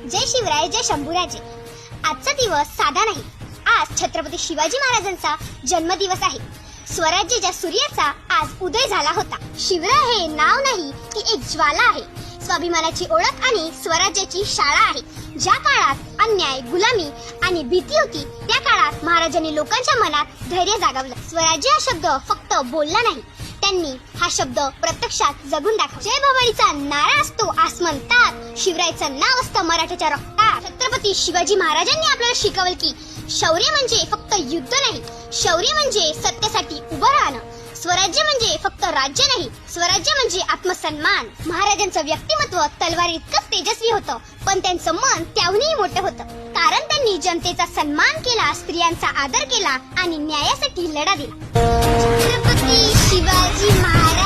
जय शिवराय, जय शंभूराजे. आजचा दिवस साधा नाही. आज छत्रपती शिवाजी महाराजांचा जन्मदिवस आहे. स्वराज्याच्या सूर्याचा आज उदय झाला होता. शिवराय हे नाव नाही, ती एक ज्वाला आहे. स्वाभिमानाची ओळख आणि स्वराज्याची शाळा आहे. ज्या काळात अन्याय, गुलामी आणि भीती होती, त्या काळात महाराजांनी लोकांच्या मनात धैर्य जागवलं. स्वराज्य हा शब्द फक्त बोलला नाही, त्यांनी हा शब्द प्रत्यक्षात जगून दाखवला. जय भवानीचा नारा असतो आसमंतात, शिवरायचं नाव असतं मराठ्याच्या रक्तात. छत्रपती शिवाजी महाराजांनी आपल्याला शिकवलं की शौर्य म्हणजे फक्त युद्ध नाही, शौर्य म्हणजे सत्यासाठी उभं राहणं. स्वराज्य म्हणजे फक्त राज्य नाही, स्वराज्य म्हणजे आत्मसन्मान. महाराजांचं व्यक्तिमत्व तलवारी इतकंच तेजस्वी होतं, पण त्यांचं मन त्याहूनही मोठं होतं. कारण त्यांनी जनतेचा सन्मान केला, स्त्रियांचा आदर केला आणि न्यायासाठी लढा दिला. छत्रपती शिवाजी महाराज